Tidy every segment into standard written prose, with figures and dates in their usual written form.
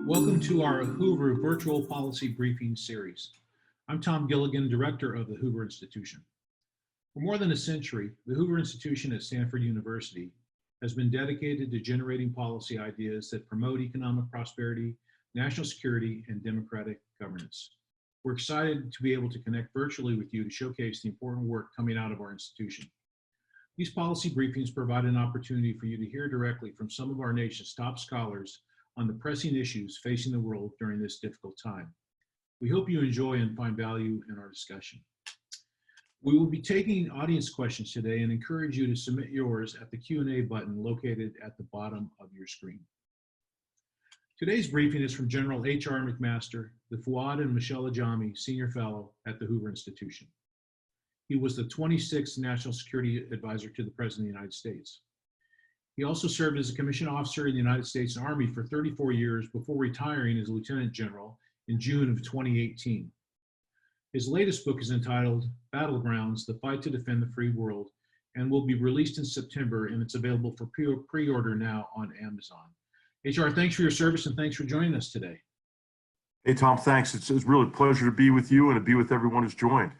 Welcome to our Hoover Virtual Policy Briefing Series. I'm Tom Gilligan, Director of the Hoover Institution. For more than a century, the Hoover Institution at Stanford University has been dedicated to generating policy ideas that promote economic prosperity, national security, and democratic governance. We're excited to be able to connect virtually with you to showcase the important work coming out of our institution. These policy briefings provide an opportunity for you to hear directly from some of our nation's top scholars on the pressing issues facing the world during this difficult time. We hope you enjoy and find value in our discussion. We will be taking audience questions today and encourage you to submit yours at the Q&A button located at the bottom of your screen. Today's briefing is from General H.R. McMaster, the Fouad and Michelle Ajami Senior Fellow at the Hoover Institution. He was the 26th National Security Advisor to the President of the United States. He also served as a commissioned officer in the United States Army for 34 years before retiring as Lieutenant General in June of 2018. His latest book is entitled Battlegrounds, The Fight to Defend the Free World, and will be released in September, and it's available for pre-order now on Amazon. HR, thanks for your service and thanks for joining us today. Hey, Tom, thanks. It's really a pleasure to be with you and to be with everyone who's joined.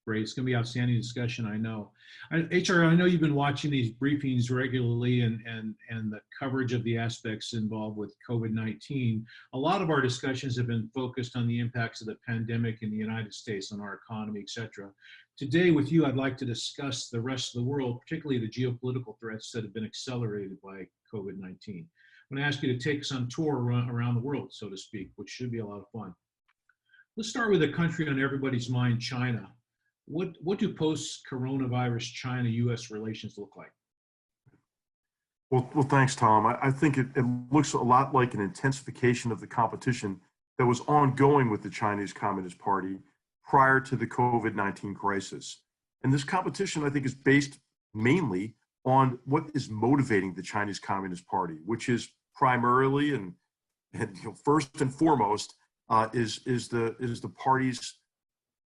Great. It's going to be outstanding discussion, I know. HR, I know you've been watching these briefings regularly and the coverage of the aspects involved with COVID-19. A lot of our discussions have been focused on the impacts of the pandemic in the United States on our economy, et cetera. Today with you, I'd like to discuss the rest of the world, particularly the geopolitical threats that have been accelerated by COVID-19. I'm going to ask you to take us on a tour around the world, so to speak, which should be a lot of fun. Let's start with a country on everybody's mind, China. What do post-coronavirus China-U.S. relations look like? Well, thanks, Tom. I think it looks a lot like an intensification of the competition that was ongoing with the Chinese Communist Party prior to the COVID-19 crisis. And this competition, I think, is based mainly on what is motivating the Chinese Communist Party, which is primarily and first and foremost is the party's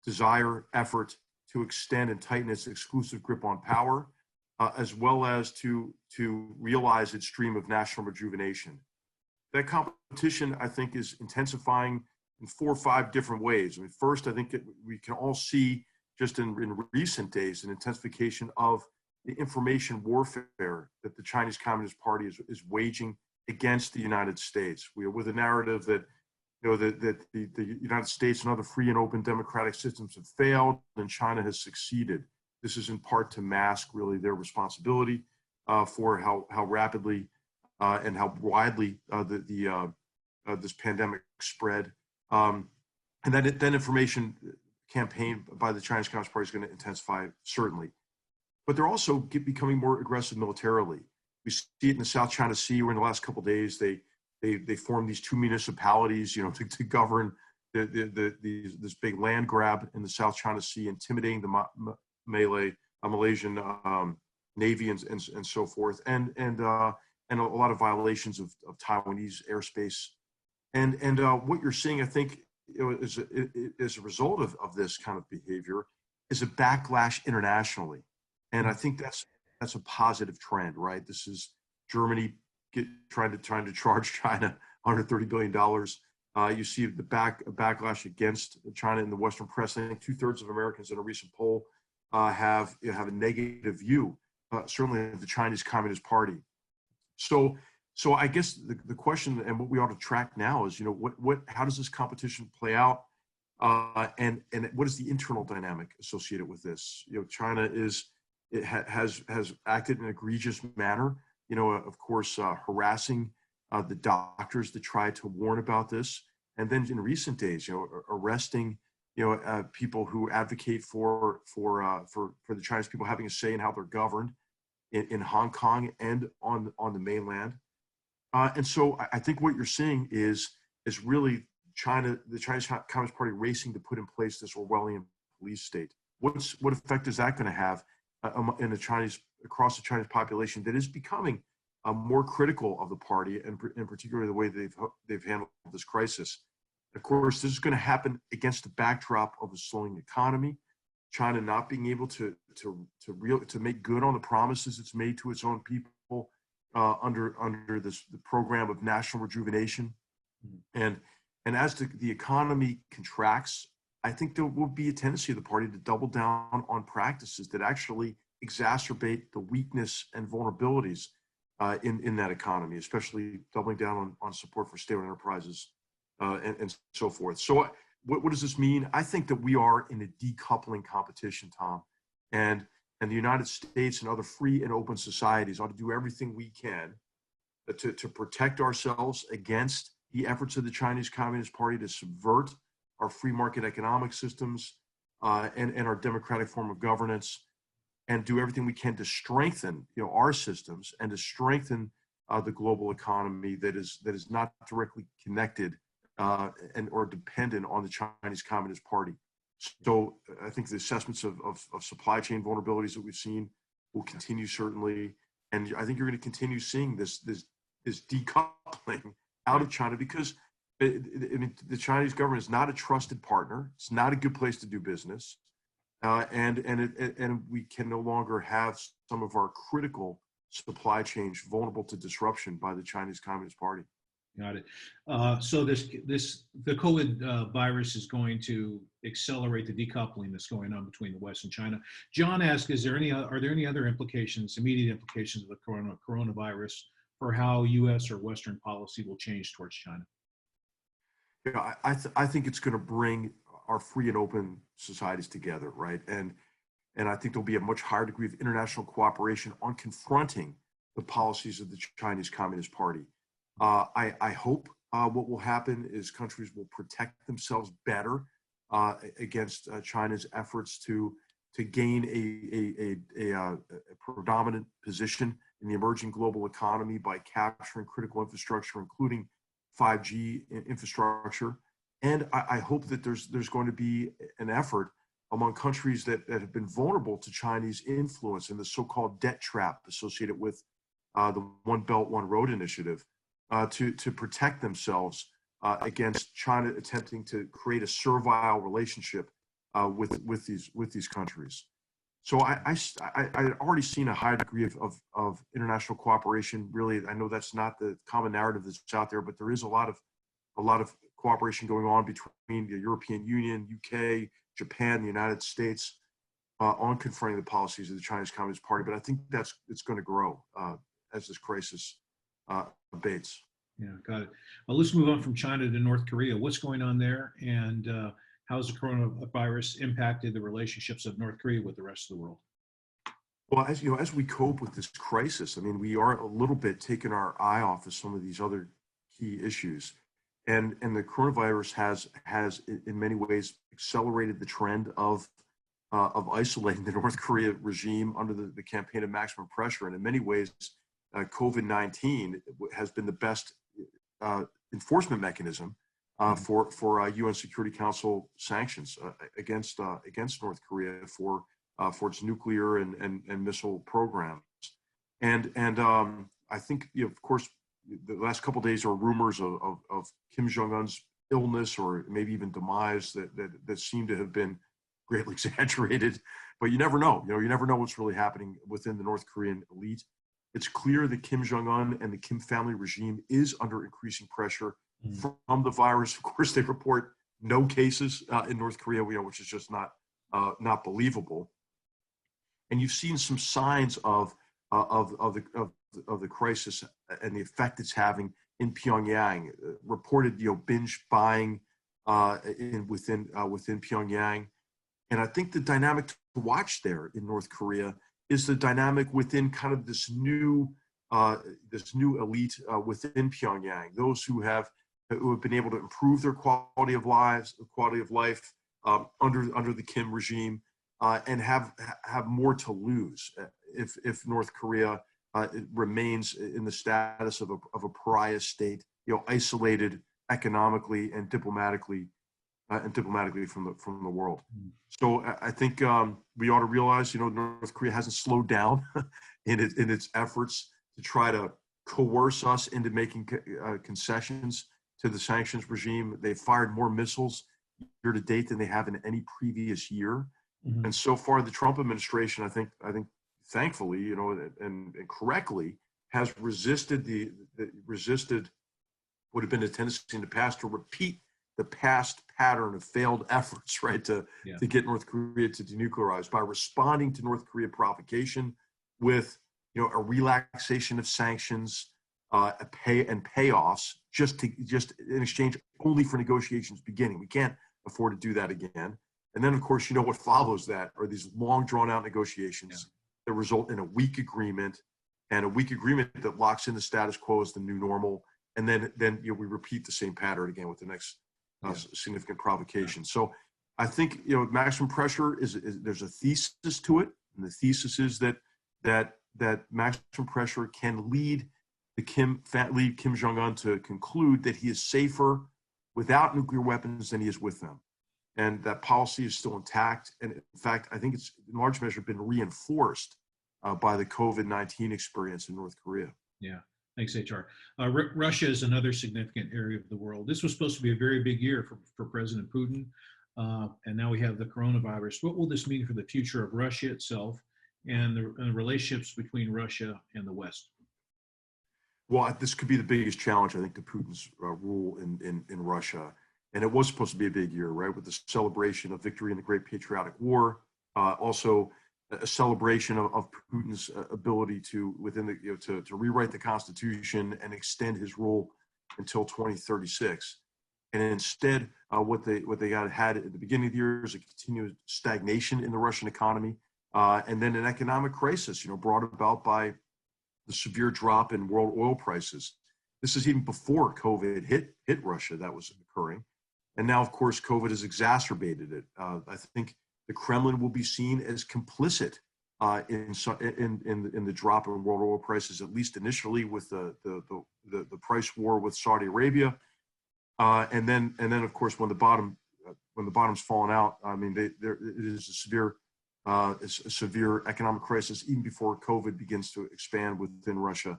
desire, effort to extend and tighten its exclusive grip on power, as well as to realize its dream of national rejuvenation. That competition, I think, is intensifying in 4 or 5 different ways. I mean, first, I think we can all see just in recent days an intensification of the information warfare that the Chinese Communist Party is waging against the United States. We are with a narrative that that the United States and other free and open democratic systems have failed and China has succeeded. This is in part to mask really their responsibility for how rapidly and how widely this pandemic spread. And that information campaign by the Chinese Communist Party is going to intensify, certainly. But they're also becoming more aggressive militarily. We see it in the South China Sea, where in the last couple of days they formed these 2 municipalities, to govern this big land grab in the South China Sea, intimidating the Malaysian Navy and so forth, and a lot of violations of Taiwanese airspace. And what you're seeing, I think, is a result of this kind of behavior, is a backlash internationally, and I think that's a positive trend, right? This is Germany trying to charge China $130 billion. You see the backlash against China in the Western press. I think 2/3 of Americans in a recent poll have a negative view, certainly of the Chinese Communist Party. So I guess the question and what we ought to track now is, how does this competition play out, and what is the internal dynamic associated with this? China has acted in an egregious manner. Of course, harassing the doctors that tried to warn about this, and then in recent days, arresting, people who advocate for the Chinese people having a say in how they're governed in Hong Kong and on the mainland. And so I think what you're seeing is really the Chinese Communist Party racing to put in place this Orwellian police state. What effect is that going to have across the Chinese population that is becoming more critical of the party, and in particular the way they've handled this crisis? Of course, this is going to happen against the backdrop of a slowing economy, China not being able to make good on the promises it's made to its own people under the program of national rejuvenation. And as the economy contracts, I think there will be a tendency of the party to double down on practices that actually exacerbate the weakness and vulnerabilities in that economy, especially doubling down on support for state-owned enterprises and so forth. So what does this mean? I think that we are in a decoupling competition, Tom, and the United States and other free and open societies ought to do everything we can to protect ourselves against the efforts of the Chinese Communist Party to subvert our free market economic systems and our democratic form of governance, and do everything we can to strengthen our systems and to strengthen the global economy that is not directly connected or dependent on the Chinese Communist Party. So I think the assessments of supply chain vulnerabilities that we've seen will continue, certainly, and I think you're going to continue seeing this decoupling out of China, because the Chinese government is not a trusted partner. It's not a good place to do business, and we can no longer have some of our critical supply chains vulnerable to disruption by the Chinese Communist Party. Got it. So the COVID virus is going to accelerate the decoupling that's going on between the West and China. John asked, are there any other implications, immediate implications of the coronavirus for how U.S. or Western policy will change towards China? Yeah, I think it's going to bring our free and open societies together, right? And I think there'll be a much higher degree of international cooperation on confronting the policies of the Chinese Communist Party. I hope what will happen is countries will protect themselves better against China's efforts to gain a predominant position in the emerging global economy by capturing critical infrastructure, including 5G infrastructure. And I hope that there's going to be an effort among countries that have been vulnerable to Chinese influence and the so-called debt trap associated with the One Belt, One Road initiative to protect themselves against China attempting to create a servile relationship with these countries. So I'd already seen a high degree of international cooperation. Really, I know that's not the common narrative that's out there, but there is a lot of cooperation going on between the European Union, UK, Japan, the United States on confronting the policies of the Chinese Communist Party. But I think it's going to grow as this crisis abates. Yeah, got it. Well, let's move on from China to North Korea. What's going on there, and how has the coronavirus impacted the relationships of North Korea with the rest of the world? Well, as we cope with this crisis, I mean, we are a little bit taking our eye off of some of these other key issues, and the coronavirus has in many ways accelerated the trend of isolating the North Korea regime under the campaign of maximum pressure, and in many ways, COVID-19 has been the best enforcement mechanism for UN Security Council sanctions against North Korea for its nuclear and missile programs. And I think, of course, the last couple of days there were rumors of Kim Jong-un's illness or maybe even demise that seem to have been greatly exaggerated. But you never know. You never know what's really happening within the North Korean elite. It's clear that Kim Jong-un and the Kim family regime is under increasing pressure from the virus. Of course, they report no cases in North Korea, which is just not believable. And you've seen some signs of the crisis and the effect it's having in Pyongyang. Reported, binge buying within Pyongyang, and I think the dynamic to watch there in North Korea is the dynamic within kind of this new elite within Pyongyang. Those who have been able to improve their quality of life under the Kim regime, and have more to lose if North Korea remains in the status of a pariah state, isolated economically and diplomatically from the world. So I think we ought to realize, North Korea hasn't slowed down in its efforts to try to coerce us into making concessions to the sanctions regime. They've fired more missiles year to date than they have in any previous year. Mm-hmm. And so far, the Trump administration, I think, thankfully, and correctly, has resisted would have been a tendency in the past to repeat the past pattern of failed efforts, right, to get North Korea to denuclearize by responding to North Korea provocation with, a relaxation of sanctions, payoffs, just in exchange only for negotiations beginning. We can't afford to do that again. And then, of course, what follows that are these long, drawn-out negotiations that result in a weak agreement, and a weak agreement that locks in the status quo as the new normal. And then we repeat the same pattern again with the next significant provocation. So I think maximum pressure is there's a thesis to it, and the thesis is that maximum pressure can lead Kim Jong-un to conclude that he is safer without nuclear weapons than he is with them, and that policy is still intact. And in fact, I think it's in large measure been reinforced by the COVID-19 experience in North Korea. Yeah. Thanks, HR. Russia is another significant area of the world. This was supposed to be a very big year for President Putin, and now we have the coronavirus. What will this mean for the future of Russia itself and the relationships between Russia and the West? Well, this could be the biggest challenge, I think, to Putin's rule in Russia. And it was supposed to be a big year, right, with the celebration of victory in the Great Patriotic War, also a celebration of Putin's ability to rewrite the Constitution and extend his rule until 2036. And instead, what they had at the beginning of the year is a continued stagnation in the Russian economy, and then an economic crisis, brought about by the severe drop in world oil prices. This is even before COVID hit Russia. That was occurring, and now, of course, COVID has exacerbated it. I think the Kremlin will be seen as complicit in the drop in world oil prices, at least initially, with the price war with Saudi Arabia, and then of course when the bottom's fallen out. I mean, it is a severe economic crisis even before COVID begins to expand within Russia.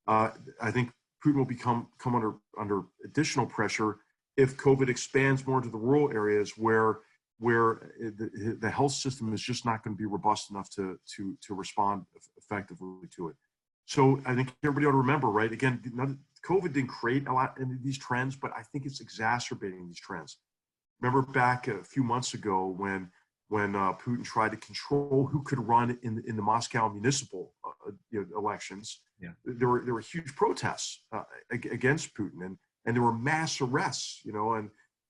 I think Putin will come under additional pressure if COVID expands more to the rural areas where the health system is just not going to be robust enough to respond effectively to it. So I think everybody ought to remember, right? Again, COVID didn't create a lot of these trends, but I think it's exacerbating these trends. Remember back a few months ago when Putin tried to control who could run in the Moscow municipal elections. Yeah. There were huge protests against Putin, and there were mass arrests,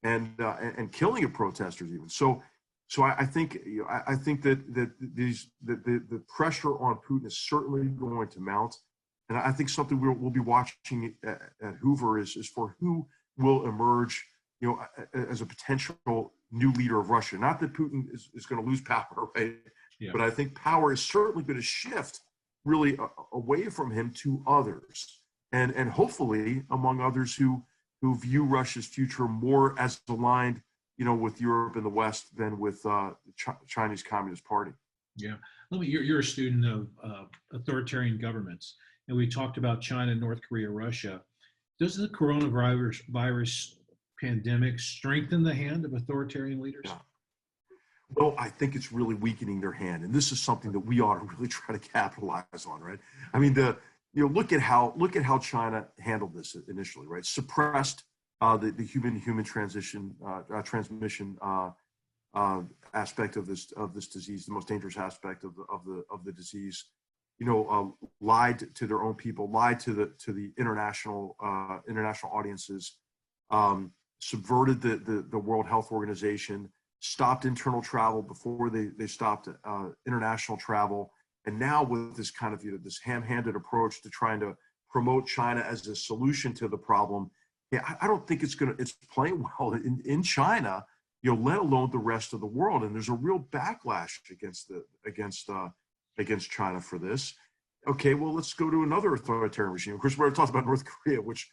and killing of protesters even. So I think that the pressure on Putin is certainly going to mount, and I think something we'll be watching at Hoover is for who will emerge, as a potential new leader of Russia. Not that Putin is going to lose power, right? Yeah. But I think power is certainly going to shift really away from him to others, and hopefully among others who view Russia's future more as aligned, with Europe and the West than with the Chinese Communist Party. Yeah, you're a student of authoritarian governments, and we talked about China, North Korea, Russia. Does the coronavirus pandemic strengthen the hand of authoritarian leaders? Yeah. Well, I think it's really weakening their hand, and this is something that we ought to really try to capitalize on, right? I mean, look at how China handled this initially, right? Suppressed the human transmission aspect of this disease, the most dangerous aspect of the disease. Lied to their own people, lied to the international audiences, subverted the World Health Organization, stopped internal travel before they stopped international travel. And now with this kind of this ham-handed approach to trying to promote China as a solution to the problem, I don't think it's playing well in China, let alone the rest of the world. And there's a real backlash against China for this. Okay, well, let's go to another authoritarian regime. Of course, we're talking about North Korea, which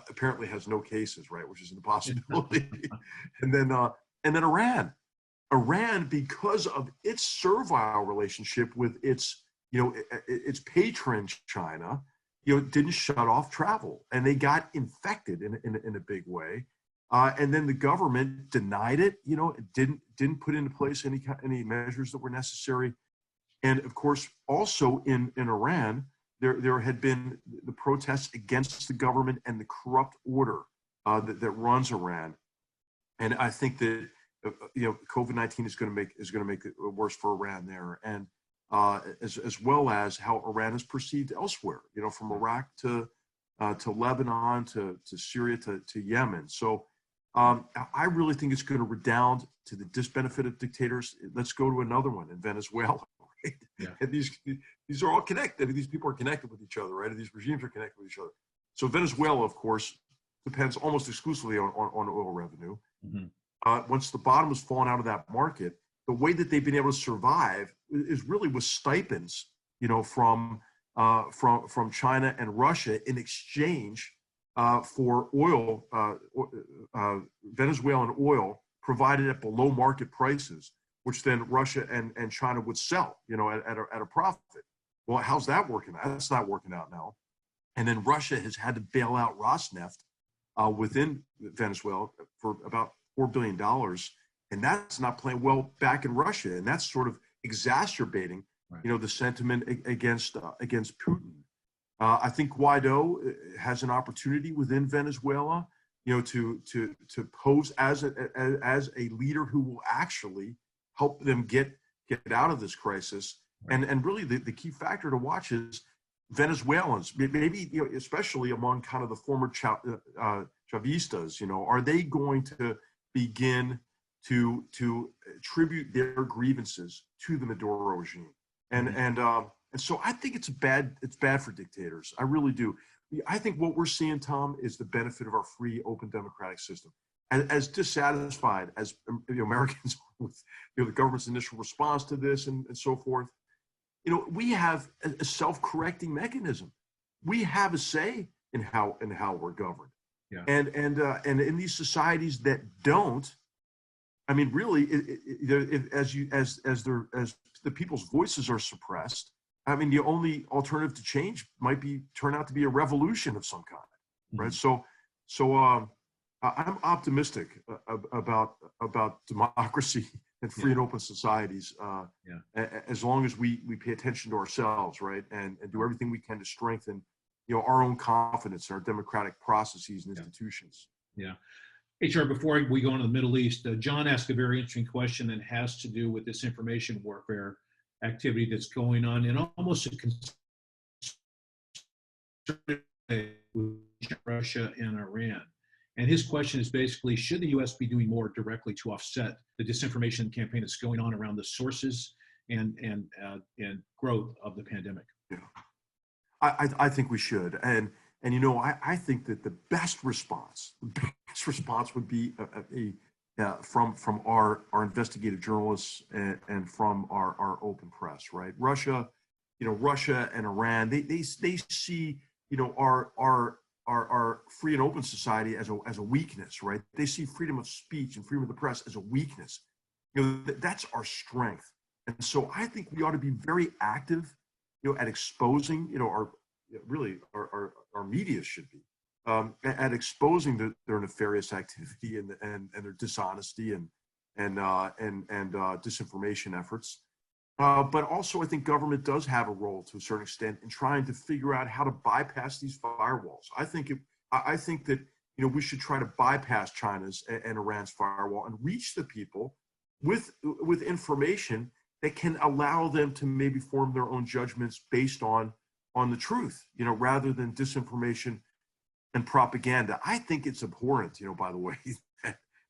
apparently has no cases, right? Which is an impossibility. and then Iran, because of its servile relationship with its patron China, didn't shut off travel, and they got infected in a big way. And then the government denied it. It didn't put into place any measures that were necessary. And of course, also in Iran, there had been the protests against the government and the corrupt order that runs Iran. And I think that COVID-19 is going to make it worse for Iran there, and as well as how Iran is perceived elsewhere. From Iraq to Lebanon to Syria to Yemen. So I really think it's going to redound to the disbenefit of dictators. Let's go to another one in Venezuela. Right? Yeah. And these are all connected. These people are connected with each other, right? And these regimes are connected with each other. So Venezuela, of course, depends almost exclusively on oil revenue. Mm-hmm. Once the bottom has fallen out of that market, the way that they've been able to survive is really with stipends, from China and Russia in exchange for oil, Venezuelan oil provided at below market prices, which then Russia and China would sell, at a profit. Well, how's that working out? That's not working out now. And then Russia has had to bail out Rosneft within Venezuela for about $4 billion. And that's not playing well back in Russia. And that's sort of exacerbating, right, the sentiment against Putin. I think Guaido has an opportunity within Venezuela, to pose as a leader who will actually help them get out of this crisis. right. And really the key factor to watch is Venezuelans, maybe especially among kind of the former Chavistas, are they going to begin to attribute their grievances to the Maduro regime? And so I think it's bad for dictators. I really do. I think what we're seeing, Tom, is the benefit of our free, open, democratic system. As dissatisfied as Americans are with the government's initial response to this and so forth, we have a self-correcting mechanism. We have a say in how we're governed. Yeah. And in these societies that don't, I mean, really, as the people's voices are suppressed, I mean, the only alternative to change might turn out to be a revolution of some kind, right? Mm-hmm. So I'm optimistic about democracy and free and open societies, as long as we pay attention to ourselves, right, and do everything we can to strengthen, our own confidence in our democratic processes and institutions. Yeah. HR, before we go into the Middle East, John asked a very interesting question that has to do with this information warfare activity that's going on in almost a concerted way with Russia and Iran. And his question is basically, should the U.S. be doing more directly to offset the disinformation campaign that's going on around the sources and growth of the pandemic? Yeah, I think we should. And I think that the best response would be from our investigative journalists and from our open press, right? Russia and Iran, they see our free and open society as a weakness, right? They see freedom of speech and freedom of the press as a weakness. That's our strength. And so I think we ought to be very active, at exposing, our media should be at exposing their nefarious activity and their dishonesty and disinformation efforts. But also, I think government does have a role to a certain extent in trying to figure out how to bypass these firewalls. I think that we should try to bypass China's and Iran's firewall and reach the people with information that can allow them to maybe form their own judgments based on the truth, rather than disinformation and propaganda. I think it's abhorrent, by the way,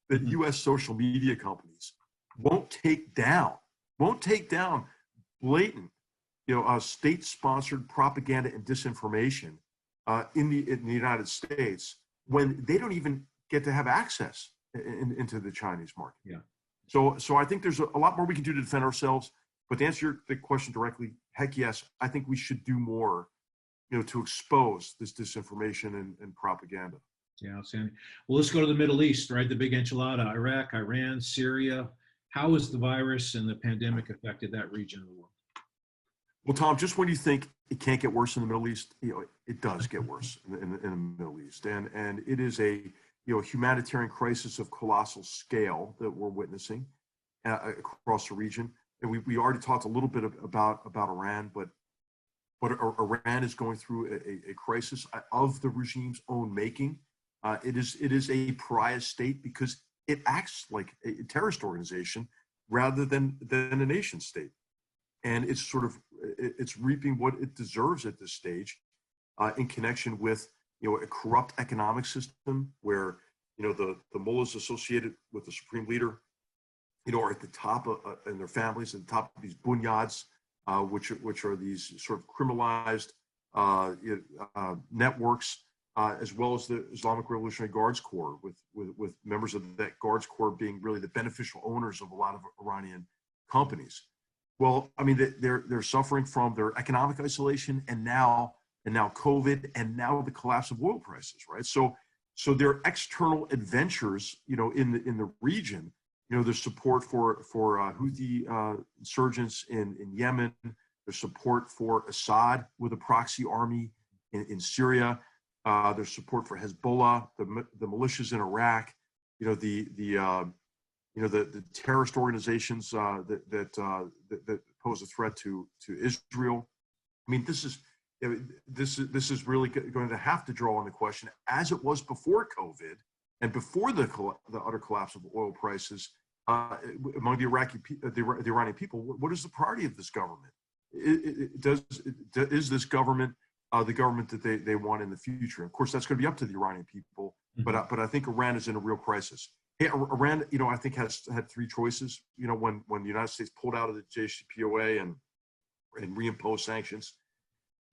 that U.S. social media companies won't take down blatant, state-sponsored propaganda and disinformation in the United States when they don't even get to have access into the Chinese market. Yeah. So I think there's a lot more we can do to defend ourselves. But to answer the question directly, heck yes, I think we should do more, to expose this disinformation and propaganda. Yeah, Sandy. Well, let's go to the Middle East, right? The big enchilada: Iraq, Iran, Syria. How has the virus and the pandemic affected that region of the world? Well, Tom, just when you think it can't get worse in the Middle East, it does get worse in the Middle East, and it is a humanitarian crisis of colossal scale that we're witnessing across the region. And we already talked a little bit about Iran, but Iran is going through a crisis of the regime's own making. It is a pariah state because it acts like a terrorist organization rather than a nation state, and it's reaping what it deserves at this stage, in connection with a corrupt economic system where the mullahs associated with the supreme leader are at the top of, and their families at the top of these bunyads, which are these sort of criminalized networks, as well as the Islamic Revolutionary Guards Corps, with members of that Guards Corps being really the beneficial owners of a lot of Iranian companies. Well, I mean, they're suffering from their economic isolation, and now COVID, and now the collapse of oil prices, right? So their external adventures, in the region, there's support for Houthi insurgents in Yemen, there's support for Assad with a proxy army in Syria, there's support for Hezbollah, the militias in Iraq, the terrorist organizations that pose a threat to Israel. I mean, this is really going to have to draw on the question, as it was before COVID and before the utter collapse of oil prices, among the Iranian people. What is the priority of this government? Is this government the government that they want in the future? Of course, that's going to be up to the Iranian people. Mm-hmm. But I think Iran is in a real crisis. Hey, Iran, I think has had three choices. When the United States pulled out of the JCPOA and reimposed sanctions,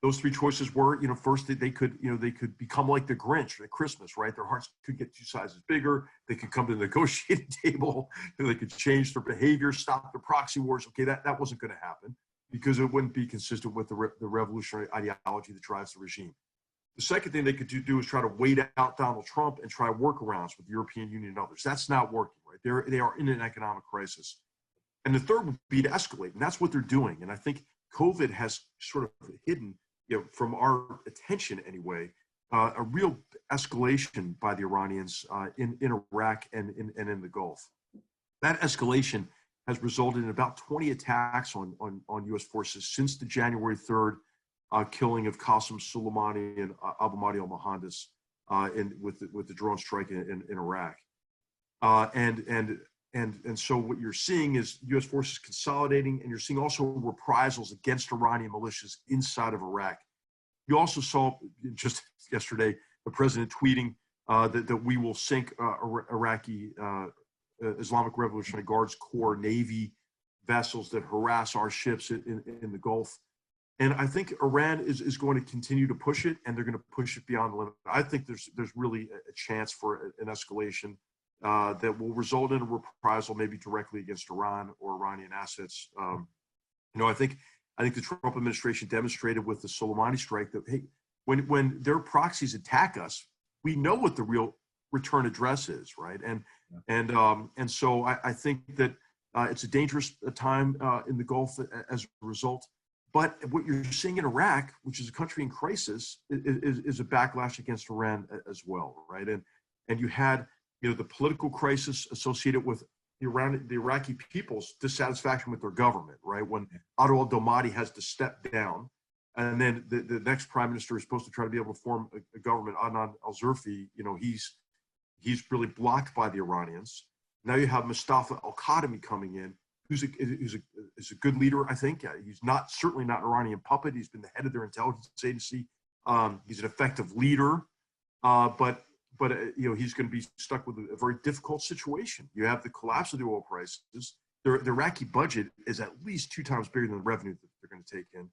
those three choices were, first they could become like the Grinch at Christmas, right? Their hearts could get 2 sizes bigger. They could come to the negotiating table. They could change their behavior, stop their proxy wars. Okay, that wasn't going to happen because it wouldn't be consistent with the revolutionary ideology that drives the regime. The second thing they could do is try to wait out Donald Trump and try workarounds with the European Union and others. That's not working, right? They are in an economic crisis. And the third would be to escalate, and that's what they're doing. And I think COVID has sort of hidden, from our attention anyway, a real escalation by the Iranians in Iraq and in the Gulf. That escalation has resulted in about 20 attacks on U.S. forces since the January 3rd killing of Qasem Soleimani and Abu Mahdi al-Mohandes with the drone strike in Iraq. And so what you're seeing is U.S. forces consolidating, and you're seeing also reprisals against Iranian militias inside of Iraq. You also saw just yesterday the president tweeting that we will sink Iraqi Islamic Revolutionary Guards Corps Navy vessels that harass our ships in the Gulf. And I think Iran is going to continue to push it, and they're going to push it beyond the limit. I think there's really a chance for an escalation that will result in a reprisal, maybe directly against Iran or Iranian assets. I think the Trump administration demonstrated with the Soleimani strike that, hey, when their proxies attack us, we know what the real return address is, right? And so I think that it's a dangerous time in the Gulf as a result. But what you're seeing in Iraq, which is a country in crisis, is a backlash against Iran as well, right? And you had the political crisis associated with the Iraqi people's dissatisfaction with their government, right? When Adel al-Domadi has to step down, and then the next prime minister is supposed to try to be able to form a government, Adnan al-Zurfi, he's really blocked by the Iranians. Now you have Mustafa al-Kadhimi coming in, who's a good leader, I think. He's certainly not an Iranian puppet. He's been the head of their intelligence agency. He's an effective leader, but he's going to be stuck with a very difficult situation. You have the collapse of the oil prices. The Iraqi budget is at least 2 times bigger than the revenue that they're going to take in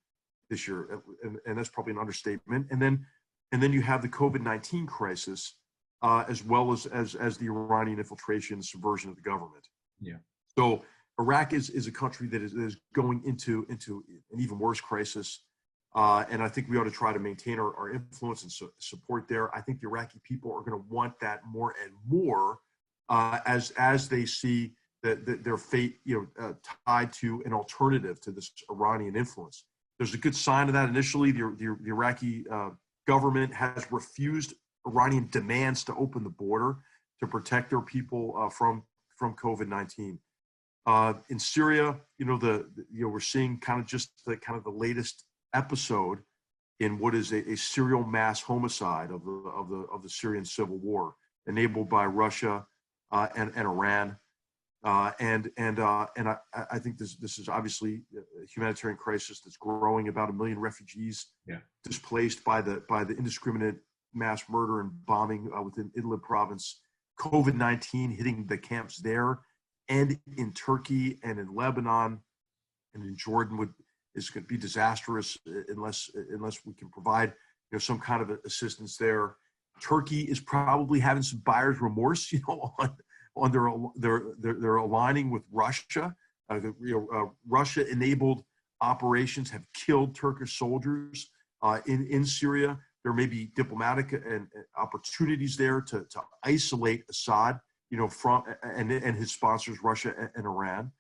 this year, and that's probably an understatement. And then you have the COVID-19 crisis, as well as the Iranian infiltration, subversion of the government. Yeah. So Iraq is a country that is going into an even worse crisis. And I think we ought to try to maintain our influence and support there. I think the Iraqi people are going to want that more and more as they see that their fate, tied to an alternative to this Iranian influence. There's a good sign of that. Initially, the Iraqi government has refused Iranian demands to open the border to protect their people from COVID-19. In Syria, we're seeing kind of the latest episode in what is a serial mass homicide of the Syrian civil war, enabled by Russia and Iran. I think this is obviously a humanitarian crisis that's growing. About 1 million refugees displaced by the indiscriminate mass murder and bombing within Idlib province. COVID-19 hitting the camps there, and in Turkey and in Lebanon and in Jordan is going to be disastrous unless we can provide some kind of assistance there. Turkey is probably having some buyer's remorse, on their aligning with Russia. Russia-enabled operations have killed Turkish soldiers in Syria. There may be diplomatic and opportunities there to isolate Assad, from and his sponsors, Russia and Iran.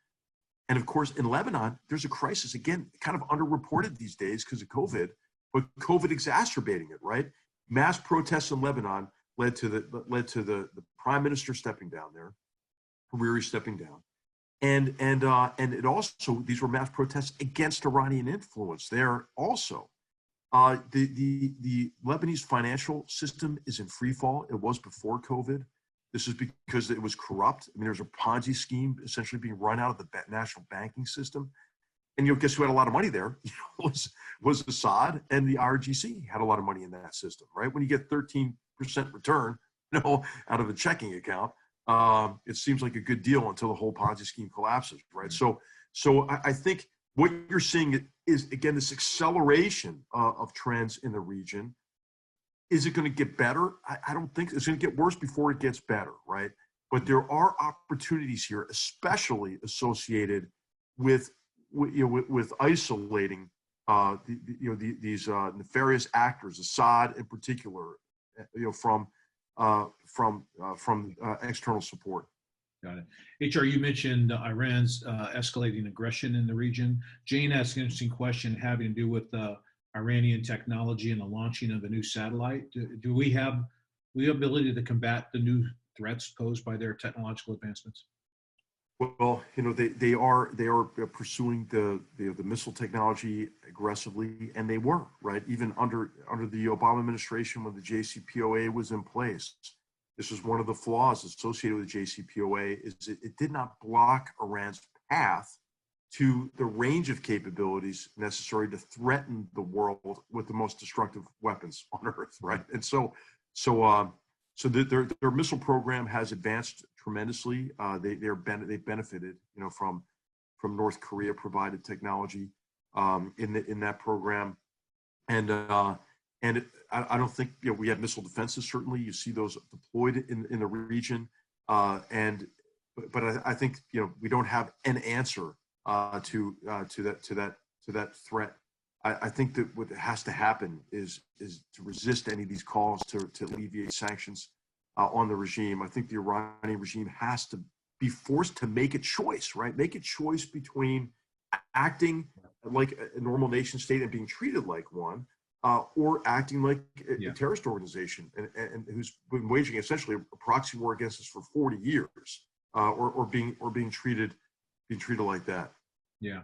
And of course, in Lebanon, there's a crisis, again, kind of underreported these days because of COVID, but COVID exacerbating it, right? Mass protests in Lebanon led to the prime minister stepping down there, Hariri stepping down, and it also, these were mass protests against Iranian influence there also. The Lebanese financial system is in free fall. It was before COVID. This is because it was corrupt. I mean, there's a Ponzi scheme essentially being run out of the national banking system. And guess who had a lot of money there? Was Assad, and the RGC had a lot of money in that system, right? When you get 13% return, out of a checking account, it seems like a good deal until the whole Ponzi scheme collapses, right? So I think what you're seeing is, again, this acceleration of trends in the region. Is it going to get better? I don't think it's going to get worse before it gets better, right? But there are opportunities here, especially associated with isolating these nefarious actors, Assad in particular, from external support. Got it. HR, you mentioned Iran's escalating aggression in the region. Jane asked an interesting question having to do with Iranian technology and the launching of a new satellite. Do we have the ability to combat the new threats posed by their technological advancements? Well, they are pursuing the missile technology aggressively, and they were, right, even under the Obama administration when the JCPOA was in place. This was one of the flaws associated with the JCPOA, is it did not block Iran's path to the range of capabilities necessary to threaten the world with the most destructive weapons on Earth, right? And so their missile program has advanced tremendously. They've benefited, from North Korea provided technology in that program, and I don't think we have missile defenses. Certainly, you see those deployed in the region, but I think we don't have an answer to that threat. I think that what has to happen is to resist any of these calls to alleviate sanctions on the regime. I think the Iranian regime has to be forced to make a choice, right? Make a choice between acting like a normal nation state and being treated like one, or acting like a terrorist organization and who's been waging essentially a proxy war against us for 40 years, or being treated like that. Yeah.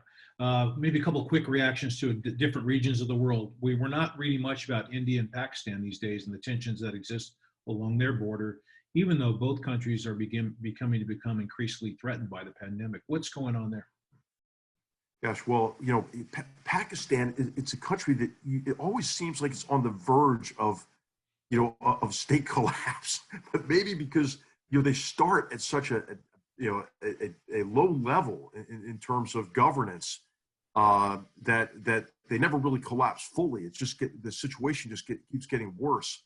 Maybe a couple of quick reactions to different regions of the world. We were not reading much about India and Pakistan these days and the tensions that exist along their border, even though both countries are becoming increasingly threatened by the pandemic. What's going on there? Gosh, well, Pakistan, it's a country that it always seems like it's on the verge of state collapse, but maybe because, they start at such a low level in terms of governance, that they never really collapse fully. It's just the situation keeps getting worse.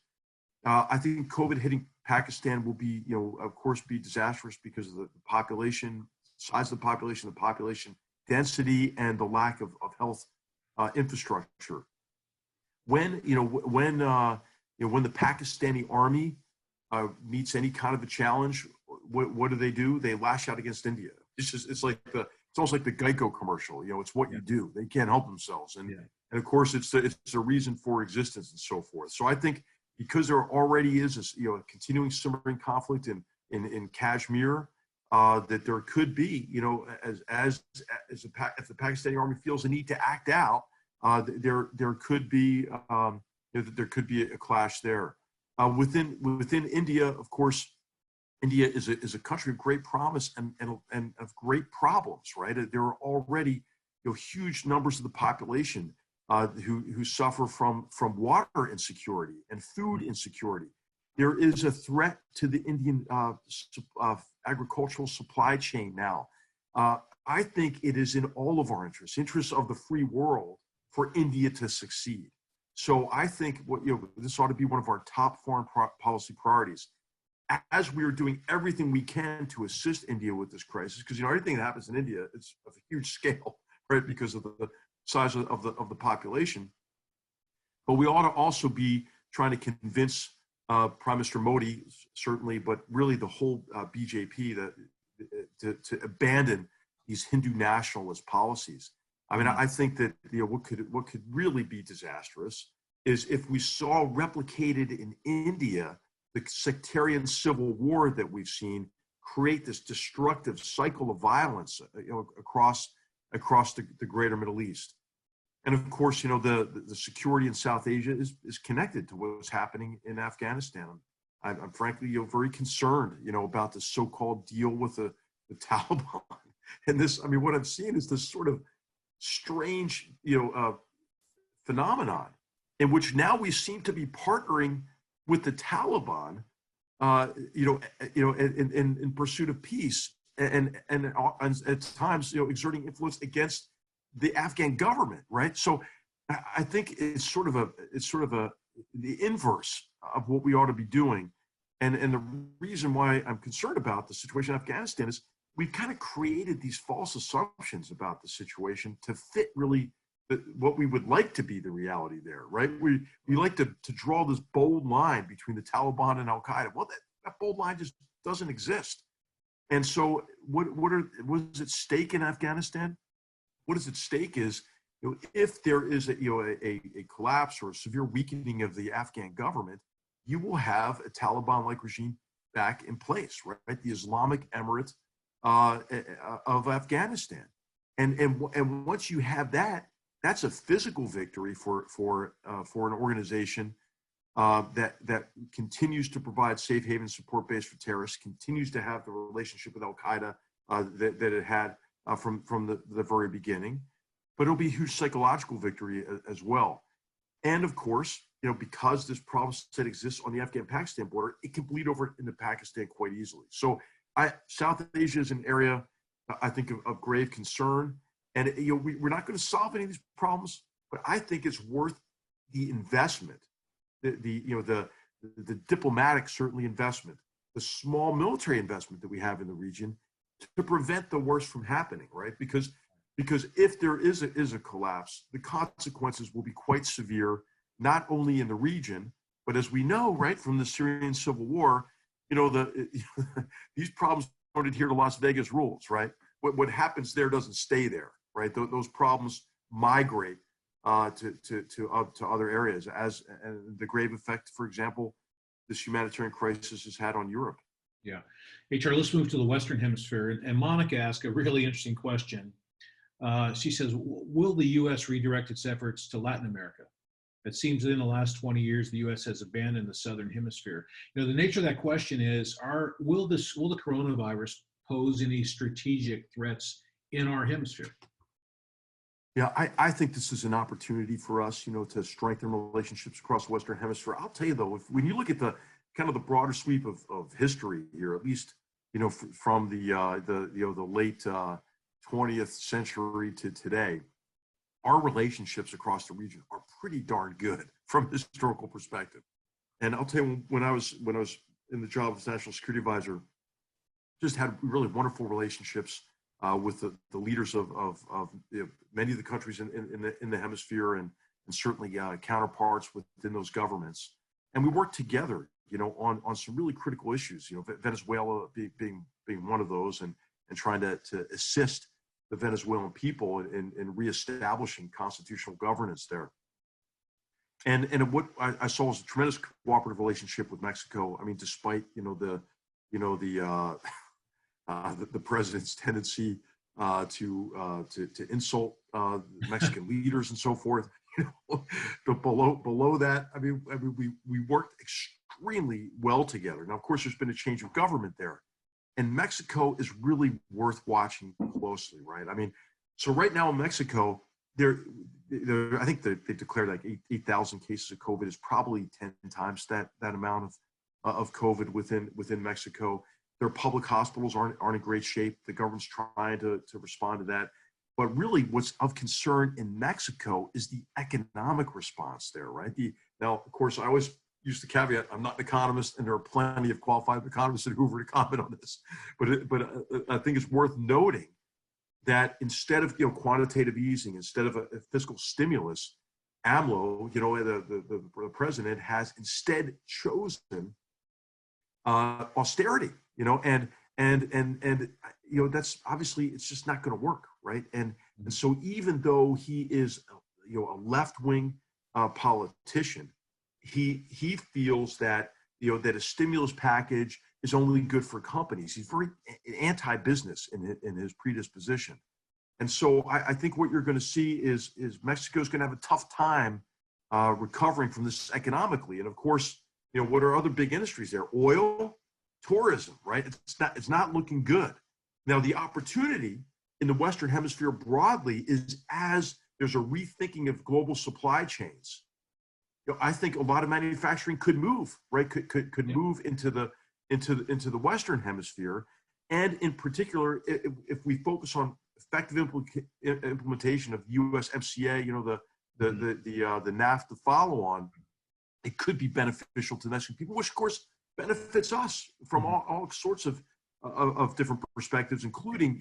I think COVID hitting Pakistan will be, of course, be disastrous because of the population, size of the population density, and the lack of health infrastructure. When the Pakistani army meets any kind of a challenge, what do? They lash out against India. It's almost like the Geico commercial. It's what you do. They can't help themselves, and of course it's a reason for existence and so forth. So I think because there already is a continuing simmering conflict in Kashmir, that there could be, if the Pakistani army feels the need to act out, there could be there could be a clash there. Within India, of course, India is a country of great promise and of great problems, right? There are already huge numbers of the population who suffer from water insecurity and food insecurity. There is a threat to the Indian agricultural supply chain now. I think it is in all of our interests of the free world, for India to succeed. So I think this ought to be one of our top foreign policy priorities, as we are doing everything we can to assist India with this crisis, because everything that happens in India is of a huge scale, right? Because of the size of the population. But we ought to also be trying to convince Prime Minister Modi, certainly, but really the whole BJP to abandon these Hindu nationalist policies. I mean, I think that what could really be disastrous is if we saw replicated in India the sectarian civil war that we've seen create this destructive cycle of violence across the greater Middle East. And of course, the security in South Asia is connected to what's happening in Afghanistan. I'm frankly very concerned about the so-called deal with the Taliban. And this, I mean, what I'm seeing is this sort of strange phenomenon in which now we seem to be partnering with the Taliban, in pursuit of peace, and at times, exerting influence against the Afghan government, right? So I think it's sort of the inverse of what we ought to be doing, and the reason why I'm concerned about the situation in Afghanistan is we've kind of created these false assumptions about the situation to fit really what we would like to be the reality there, right? We like to draw this bold line between the Taliban and Al Qaeda. Well, that bold line just doesn't exist. And so what is at stake in Afghanistan? What is at stake is, if there is a collapse or a severe weakening of the Afghan government, you will have a Taliban-like regime back in place, right? The Islamic Emirate of Afghanistan. And once you have that, that's a physical victory for an organization that continues to provide safe haven support base for terrorists, continues to have the relationship with Al Qaeda that it had from the very beginning, but it'll be a huge psychological victory as well. And of course, because this problem set exists on the Afghan-Pakistan border, it can bleed over into Pakistan quite easily. So South Asia is an area, I think, of grave concern. And we're not going to solve any of these problems, but I think it's worth the investment, the diplomatic, certainly, investment, the small military investment that we have in the region to prevent the worst from happening, right? Because if there is a collapse, the consequences will be quite severe, not only in the region, but as we know, right, from the Syrian civil war, these problems don't adhere to Las Vegas rules, right? What happens there doesn't stay there, right? Those problems migrate to other areas, and the grave effect, for example, this humanitarian crisis has had on Europe. Yeah. HR, let's move to the Western Hemisphere. And Monica asked a really interesting question. She says, will the U.S. redirect its efforts to Latin America? It seems that in the last 20 years, the U.S. has abandoned the Southern Hemisphere. The nature of that question is, will the coronavirus pose any strategic threats in our hemisphere? Yeah, I think this is an opportunity for us, to strengthen relationships across the Western Hemisphere. I'll tell you though, when you look at the kind of the broader sweep of history here, at least, from the late 20th century to today, our relationships across the region are pretty darn good from a historical perspective. And I'll tell you, when I was in the job as National Security Advisor, just had really wonderful relationships with the leaders of many of the countries in the hemisphere, and certainly counterparts within those governments. And we worked together, on some really critical issues. Venezuela being one of those, and trying to assist the Venezuelan people in reestablishing constitutional governance there. And what I saw was a tremendous cooperative relationship with Mexico. I mean, despite the president's tendency to insult Mexican leaders and so forth, below that, I mean, we worked extremely well together. Now, of course, there's been a change of government there, and Mexico is really worth watching closely, right? I mean, so right now in Mexico, I think they declared like 8,000 cases of COVID. Is probably 10 times that amount of COVID within Mexico. Their public hospitals aren't in great shape. The government's trying to respond to that. But really, what's of concern in Mexico is the economic response there, right? Now, of course, I always use the caveat, I'm not an economist, and there are plenty of qualified economists at Hoover to comment on this. But I think it's worth noting that instead of quantitative easing, instead of a fiscal stimulus, AMLO, the president has instead chosen austerity, and that's obviously, it's just not going to work, right? And so even though he is a left-wing politician, he feels that that a stimulus package is only good for companies. He's very anti-business in his predisposition, and so I think what you're going to see is Mexico's going to have a tough time recovering from this economically. And of course, what are other big industries there? Oil, tourism, right? It's not looking good. Now, the opportunity in the Western Hemisphere broadly is, as there's a rethinking of global supply chains. I think a lot of manufacturing could move, right? Could move into the Western Hemisphere, and in particular, if we focus on effective implementation of USMCA, the NAFTA follow-on, it could be beneficial to Mexican people, which of course benefits us from all sorts of different perspectives, including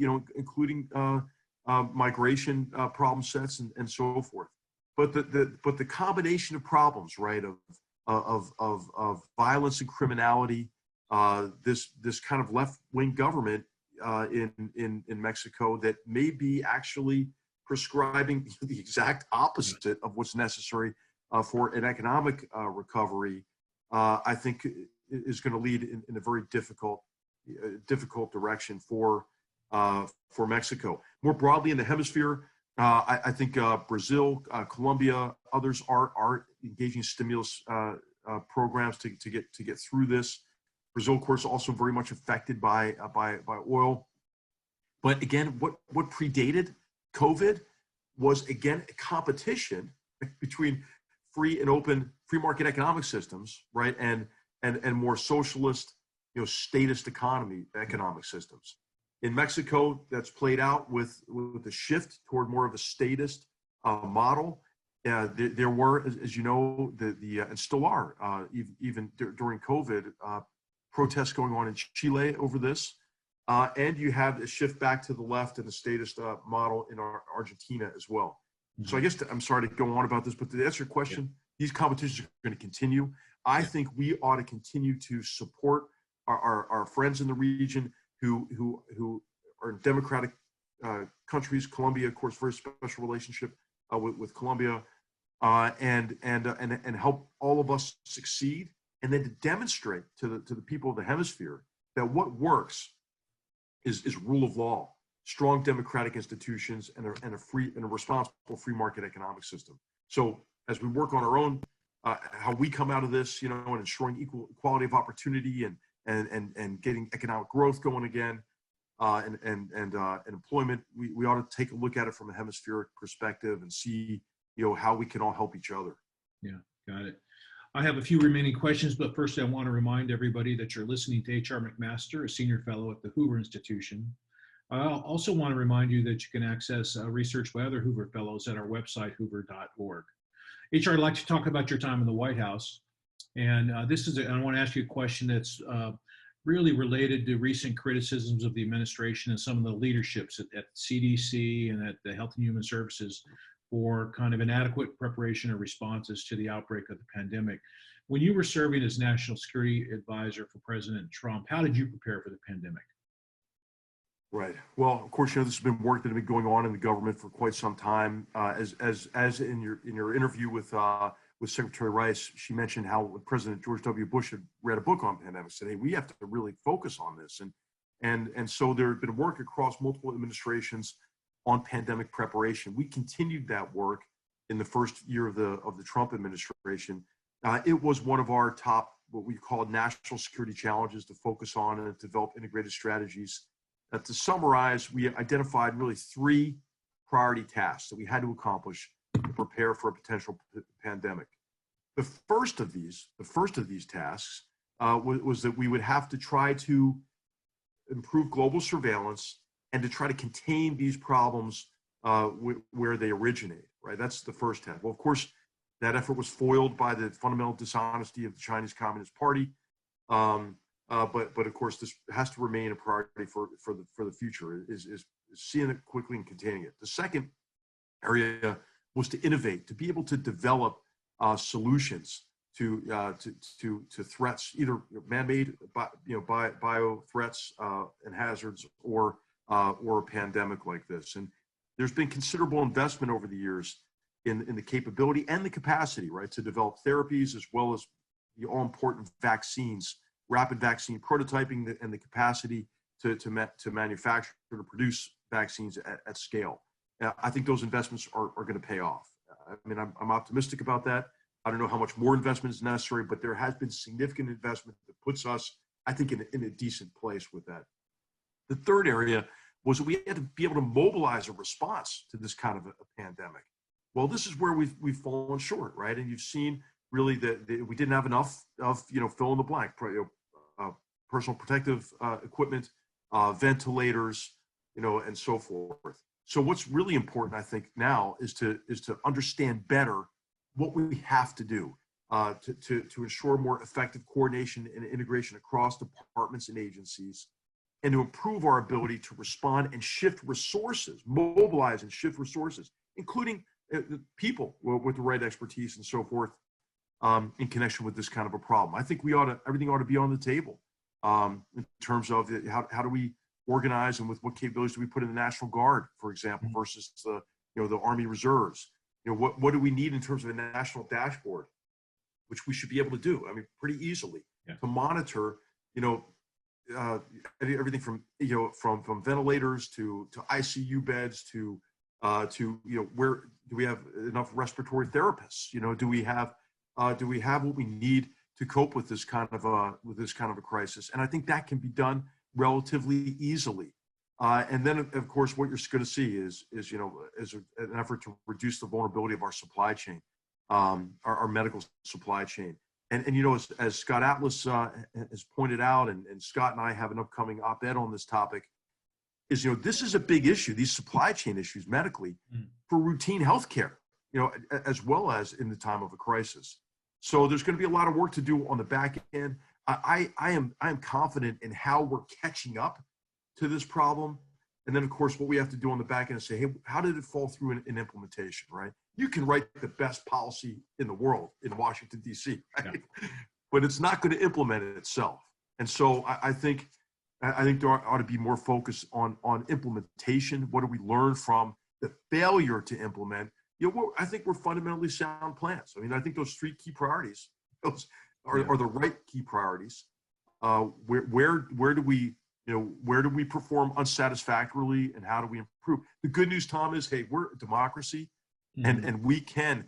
migration problem sets and so forth. But the combination of problems, right, of violence and criminality, this kind of left-wing government in Mexico that may be actually prescribing the exact opposite of what's necessary for an economic recovery, I think is going to lead in a very difficult direction for Mexico. More broadly in the hemisphere, I think Brazil, Colombia, others are engaging stimulus programs to get through this. Brazil, of course, also very much affected by oil. But again, what predated COVID was, again, a competition between free and open free market economic systems, right, and more socialist, statist economic systems. In Mexico, that's played out with the shift toward more of a statist model. There were, as you know, and still are, even during COVID, protests going on in Chile over this. And you have a shift back to the left and the statist model in Argentina as well. So I guess I'm sorry to go on about this, but to answer your question, these competitions are going to continue. I think we ought to continue to support our friends in the region who are in democratic countries. Colombia, of course, very special relationship with Colombia, and help all of us succeed, and then to demonstrate to the people of the hemisphere that what works is rule of law, strong democratic institutions, and a responsible free market economic system. So as we work on our own, how we come out of this, and ensuring equality of opportunity and getting economic growth going again, and employment, we ought to take a look at it from a hemispheric perspective and see, how we can all help each other. Yeah, got it. I have a few remaining questions, but first I want to remind everybody that you're listening to H.R. McMaster, a senior fellow at the Hoover Institution. I also want to remind you that you can access research by other Hoover fellows at our website, hoover.org. HR, I'd like to talk about your time in the White House. And I want to ask you a question that's really related to recent criticisms of the administration and some of the leaderships at CDC and at the Health and Human Services for kind of inadequate preparation or responses to the outbreak of the pandemic. When you were serving as National Security Advisor for President Trump, how did you prepare for the pandemic? Right. Well, of course, this has been work that has been going on in the government for quite some time. As in your interview with Secretary Rice, she mentioned how President George W. Bush had read a book on pandemics. Said, hey, we have to really focus on this, and so there had been work across multiple administrations on pandemic preparation. We continued that work in the first year of the Trump administration, it was one of our top, what we call national security challenges to focus on and develop integrated strategies. To summarize, we identified really 3 priority tasks that we had to accomplish to prepare for a potential pandemic. The first of these tasks was that we would have to try to improve global surveillance and to try to contain these problems where they originate, right? That's the first task. Well, of course, that effort was foiled by the fundamental dishonesty of the Chinese Communist Party. But of course, this has to remain a priority for the future, is seeing it quickly and containing it. The second area was to innovate, to be able to develop solutions to threats, either man-made bio threats and hazards, or a pandemic like this. And there's been considerable investment over the years in the capability and the capacity, right, to develop therapies, as well as the all-important vaccines, rapid vaccine prototyping, and the capacity to manufacture, to produce vaccines at scale. I think those investments are going to pay off. I mean, I'm optimistic about that. I don't know how much more investment is necessary, but there has been significant investment that puts us, I think, in a decent place with that. The third area was that we had to be able to mobilize a response to this kind of a pandemic. Well, this is where we've fallen short, right? And you've seen really that we didn't have enough of, fill in the blank, personal protective equipment, ventilators, and so forth. So what's really important, I think, now is to understand better what we have to do to ensure more effective coordination and integration across departments and agencies, and to improve our ability to respond and shift resources, mobilize and shift resources, including people with the right expertise and so forth, in connection with this kind of a problem. I think everything ought to be on the table in terms of how do we organize, and with what capabilities do we put in the National Guard, for example, versus the Army Reserves. What do we need in terms of a national dashboard, which we should be able to do, I mean, pretty easily, to monitor, everything from ventilators to ICU beds to where do we have enough respiratory therapists? Do we have what we need to cope with this kind of a crisis? And I think that can be done relatively easily. And then, of course, what you're going to see is an effort to reduce the vulnerability of our supply chain, our medical supply chain. And as Scott Atlas has pointed out, and Scott and I have an upcoming op-ed on this topic, is this is a big issue, these supply chain issues medically, for routine healthcare, as well as in the time of a crisis. So there's going to be a lot of work to do on the back end. I am confident in how we're catching up to this problem. And then, of course, what we have to do on the back end is say, hey, how did it fall through in implementation, right? You can write the best policy in the world in Washington, D.C., right? Yeah. But it's not going to implement it itself. And so I think there ought to be more focus on implementation. What do we learn from the failure to implement? I think we're fundamentally sound plans. I mean, I think those 3 key priorities are the right key priorities. Where do we perform unsatisfactorily, and how do we improve? The good news, Tom, is, hey, we're a democracy, and we can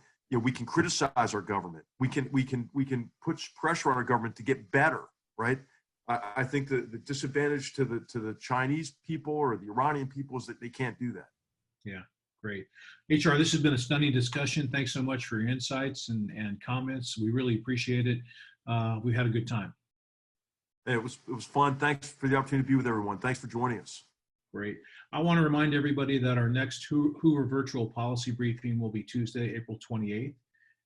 criticize our government. We can put pressure on our government to get better, right? I think the disadvantage to the Chinese people or the Iranian people is that they can't do that. Yeah, great. HR, this has been a stunning discussion. Thanks so much for your insights and comments. We really appreciate it. We had a good time. It was fun. Thanks for the opportunity to be with everyone. Thanks for joining us. Great. I want to remind everybody that our next Hoover virtual policy briefing will be Tuesday, April 28th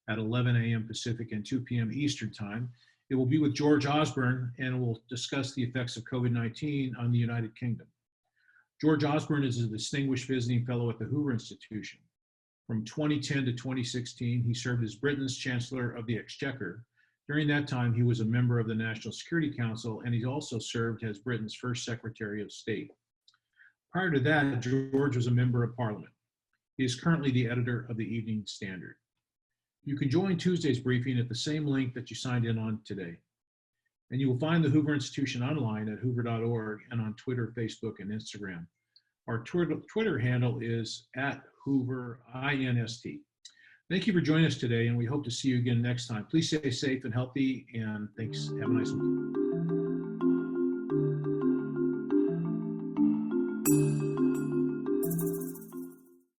at 11 a.m. Pacific and 2 p.m. Eastern Time. It will be with George Osborne, and we'll discuss the effects of COVID-19 on the United Kingdom. George Osborne is a distinguished visiting fellow at the Hoover Institution. From 2010 to 2016, he served as Britain's Chancellor of the Exchequer. During that time, he was a member of the National Security Council, and he also served as Britain's first Secretary of State. Prior to that, George was a member of Parliament. He is currently the editor of the Evening Standard. You can join Tuesday's briefing at the same link that you signed in on today. And you will find the Hoover Institution online at hoover.org and on Twitter, Facebook, and Instagram. Our Twitter handle is @HooverINST. Thank you for joining us today, and we hope to see you again next time. Please stay safe and healthy, and thanks. Have a nice week.